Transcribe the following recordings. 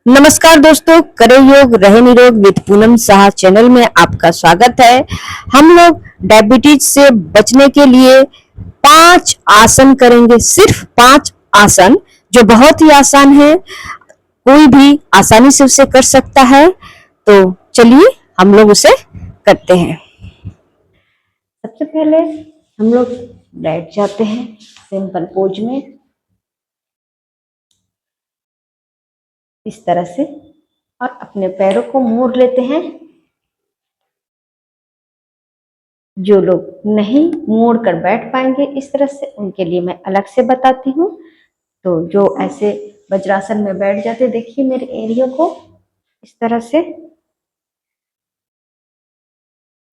नमस्कार दोस्तों, करें योग रहे निरोग विद पूनम साहा चैनल में आपका स्वागत है। हम लोग डायबिटीज से बचने के लिए 5 आसन करेंगे, सिर्फ 5 आसन जो बहुत ही आसान है, कोई भी आसानी से उसे कर सकता है। तो चलिए हम लोग उसे करते हैं। सबसे पहले हम लोग बैठ जाते हैं सिंपल पोज में, इस तरह से, और अपने पैरों को मोड़ लेते हैं। जो लोग नहीं मोड़ कर बैठ पाएंगे इस तरह से, उनके लिए मैं अलग से बताती हूँ। तो जो ऐसे वज्रासन में बैठ जाते, देखिए मेरे एरिया को इस तरह से,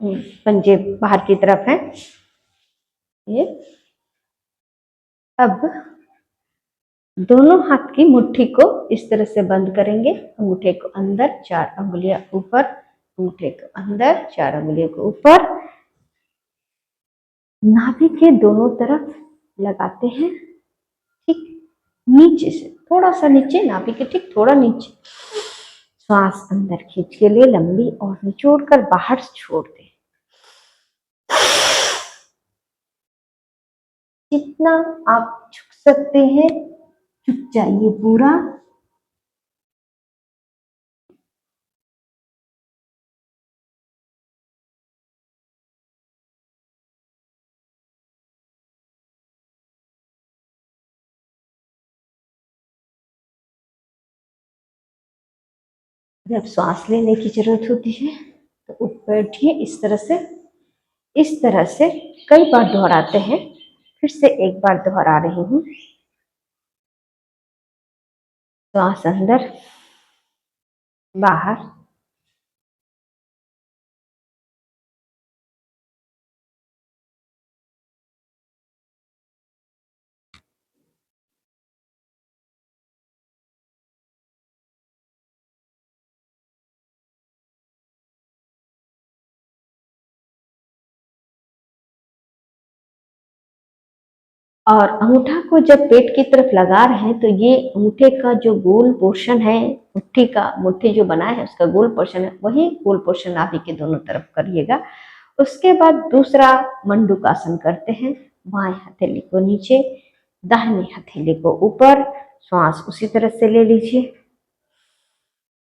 पंजे बाहर की तरफ है ये। अब दोनों हाथ की मुट्ठी को इस तरह से बंद करेंगे, अंगूठे को अंदर, 4 उंगलियां ऊपर, अंगूठे को अंदर, 4 उंगलियों को ऊपर, नाभि के दोनों तरफ लगाते हैं, ठीक नीचे से, थोड़ा सा नीचे, नाभि के ठीक थोड़ा नीचे। श्वास अंदर खींच के लिए लंबी और निचोड़ कर बाहर छोड़ दें। जितना आप झुक सकते हैं झुक जाइए पूरा। जब सांस लेने की जरूरत होती है तो उठ बैठिए इस तरह से, इस तरह से कई बार दोहराते हैं। फिर से एक बार दोहरा रही हूँ। श्वास अंदर, बाहर, और अंगूठा को जब पेट की तरफ लगा रहे हैं तो ये अंगूठे का जो गोल पोर्शन है, मुट्ठी का, मुट्ठी जो बना है उसका गोल पोर्शन है, वही गोल पोर्शन नाभि के दोनों तरफ करिएगा। उसके बाद दूसरा मंडूकासन करते हैं। बाएं हथेली को नीचे, दाहिने हथेली को ऊपर, श्वास उसी तरह से ले लीजिए,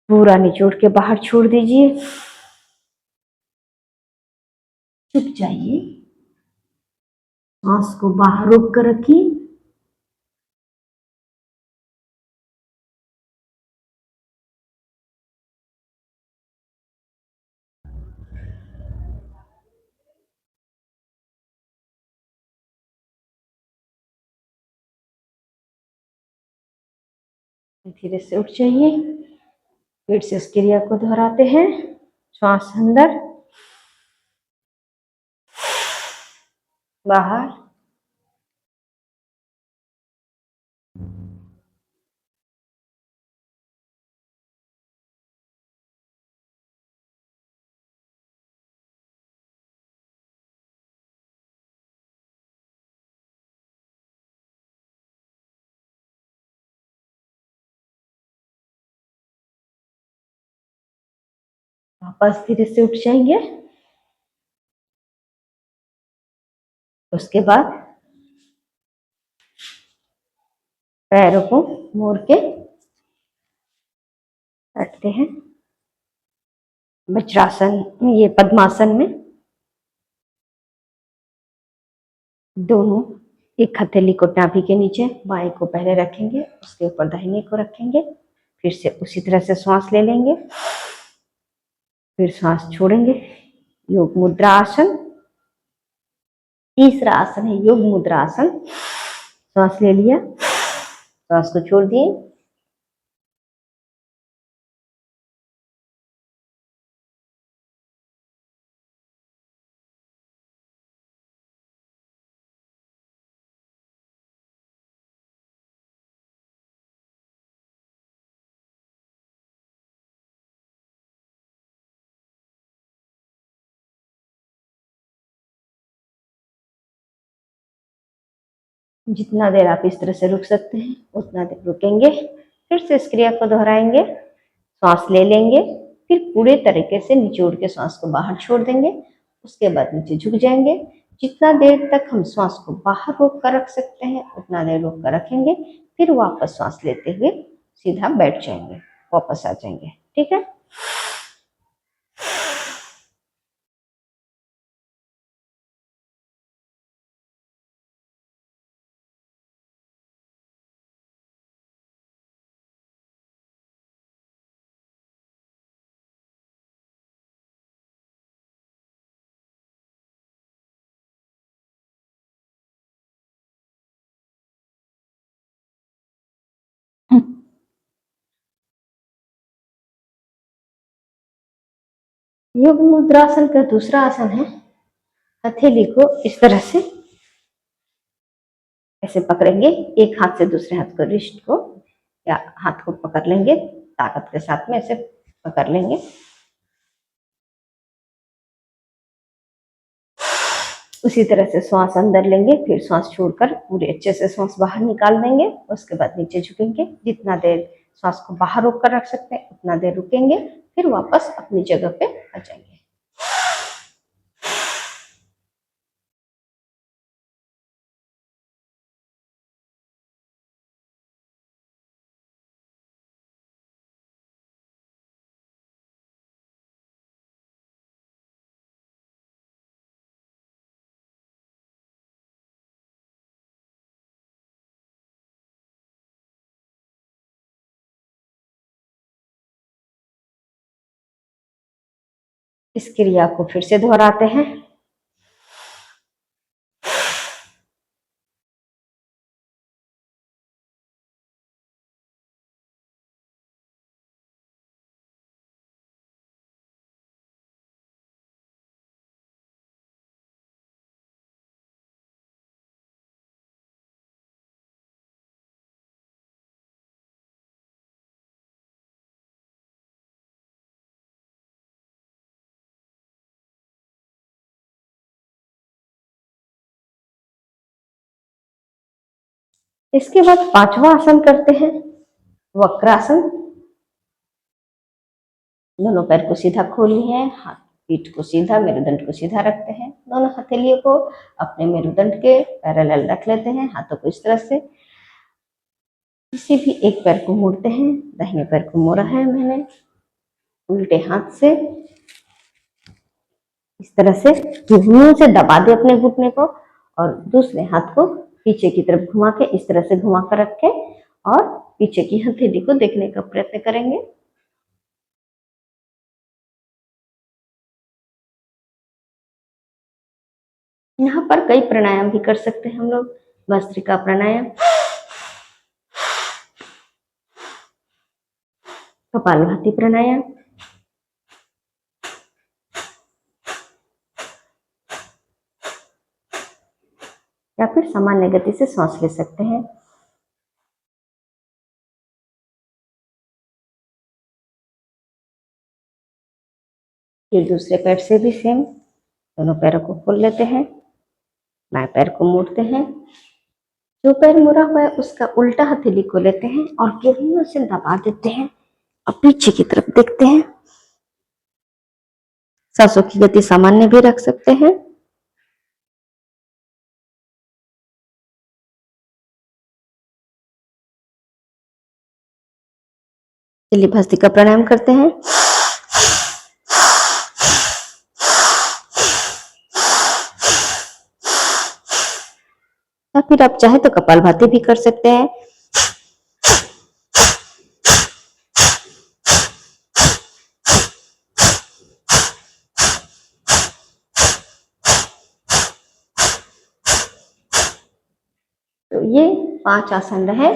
पूरा निचोड़ के बाहर छोड़ दीजिए, चुप जाइए, सांस को बाहर रोक कर रखिए। धीरे से उठ जाइए, फिर से इस क्रिया को दोहराते हैं। श्वास अंदर, बाहर, वापस धीरे से उठ जाएंगे। उसके बाद पैरों को मोड़ के बैठते हैं वज्रासन, ये पद्मासन में। दोनों, एक हथेली को नाभि के नीचे, बाएं को पहले रखेंगे, उसके ऊपर दाहिने को रखेंगे, फिर से उसी तरह से श्वास ले लेंगे, फिर श्वास छोड़ेंगे। योग मुद्रा आसन, तीसरा आसन है योग मुद्रा आसन। श्वास ले लिया, श्वास को छोड़ दिए, जितना देर आप इस तरह से रुक सकते हैं उतना देर रुकेंगे। फिर से इस क्रिया को दोहराएंगे। सांस ले लेंगे, फिर पूरे तरीके से निचोड़ के सांस को बाहर छोड़ देंगे। उसके बाद नीचे झुक जाएंगे। जितना देर तक हम सांस को बाहर रोक कर रख सकते हैं उतना देर रोक कर रखेंगे। फिर वापस सांस लेते हुए सीधा बैठ जाएंगे, वापस आ जाएंगे। ठीक है। योग मुद्रासन का दूसरा आसन है, हथेली को इस तरह से ऐसे पकड़ेंगे। एक हाथ से दूसरे हाथ को, रिस्ट को या हाथ को पकड़ लेंगे, ताकत के साथ में ऐसे पकड़ लेंगे। उसी तरह से श्वास अंदर लेंगे, फिर श्वास छोड़कर पूरे अच्छे से श्वास बाहर निकाल देंगे। उसके बाद नीचे झुकेंगे। जितना देर श्वास को बाहर रोक कर रख सकते हैं उतना देर रुकेंगे, फिर वापस अपनी जगह पे आ जाएंगे। इस क्रिया को फिर से दोहराते हैं। इसके बाद पांचवा आसन करते हैं, वक्रासन। दोनों पैर को सीधा खोल लिए हैं, हाथ पीठ को सीधा, मेरुदंड को सीधा रखते हैं। दोनों हथेलियों को अपने मेरुदंड के पैरेलल रख लेते हैं, हाथों को इस तरह से। किसी भी एक पैर को मोड़ते हैं। दाहिने पैर को मोड़ा है मैंने, उल्टे हाथ से इस तरह से मुंह से दबा दे अपने घुटने को, और दूसरे हाथ को पीछे की तरफ घुमा के इस तरह से घुमा कर रखें और पीछे की हथेली को देखने का प्रयत्न करेंगे। यहाँ पर कई प्राणायाम भी कर सकते हैं हम लोग। भस्त्रिका प्राणायाम, कपालभाति प्राणायाम, या फिर सामान्य गति से सांस ले सकते हैं। फिर दूसरे पैर से भी सेम, दोनों पैरों को खोल लेते हैं, बाएं पैर को मोड़ते हैं। जो पैर मुड़ा हुआ है उसका उल्टा हथेली को लेते हैं और गेहूं से दबा देते हैं और पीछे की तरफ देखते हैं। सांसों की गति सामान्य भी रख सकते हैं। चलिए भस्त्रिका प्राणायाम करते हैं। या फिर आप चाहे तो कपालभाति भी कर सकते हैं। तो ये 5 आसन रहे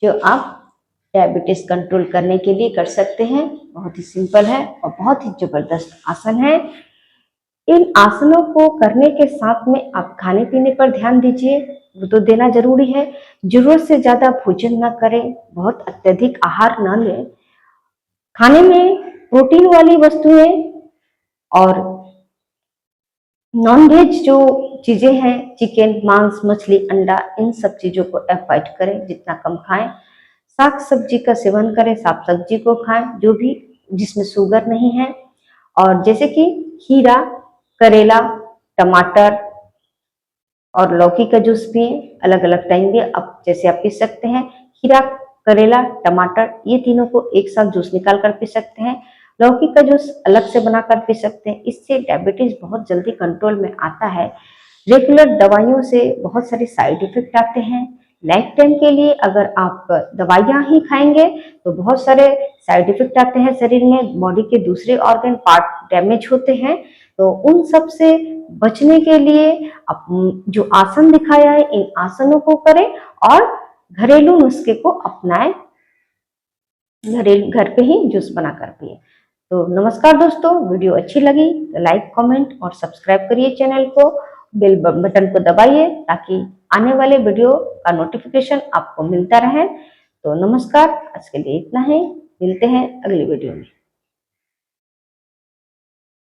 जो आप डायबिटीज कंट्रोल करने के लिए कर सकते हैं। बहुत ही सिंपल है और बहुत ही जबरदस्त आसन है। इन आसनों को करने के साथ में आप खाने पीने पर ध्यान दीजिए, वो तो देना जरूरी है। जरूरत से ज्यादा भोजन ना करें, बहुत अत्यधिक आहार ना लें। खाने में प्रोटीन वाली वस्तुएं और नॉनवेज जो चीजें हैं, चिकन, मांस, मछली, अंडा, इन सब चीजों को अवॉइड करें, जितना कम खाएं। साग सब्जी का सेवन करें, साग सब्जी को खाएं जो भी जिसमें शुगर नहीं है। और जैसे कि खीरा, करेला, टमाटर और लौकी का जूस पिए, अलग अलग टाइम भी आप जैसे आप पी सकते हैं। खीरा, करेला, टमाटर ये तीनों को एक साथ जूस निकाल कर पी सकते हैं। लौकी का जूस अलग से बनाकर पी सकते हैं। इससे डायबिटीज बहुत जल्दी कंट्रोल में आता है। रेगुलर दवाइयों से बहुत सारे साइड इफेक्ट आते हैं। लाइफ टाइम के लिए अगर आप दवाइयां ही खाएंगे तो बहुत सारे साइड इफेक्ट आते हैं शरीर में, बॉडी के दूसरे ऑर्गन पार्ट डैमेज होते हैं। तो उन सब से बचने के लिए जो आसन दिखाया है इन आसनों को करें और घरेलू नुस्खे को अपनाएं। घर पे ही जूस बनाकर पिए। तो नमस्कार दोस्तों, वीडियो अच्छी लगी तो लाइक, कमेंट और सब्सक्राइब करिए चैनल को। बेल बटन को दबाइए ताकि आने वाले वीडियो का नोटिफिकेशन आपको मिलता रहे। तो नमस्कार, आज के लिए इतना ही। मिलते हैं अगली वीडियो में।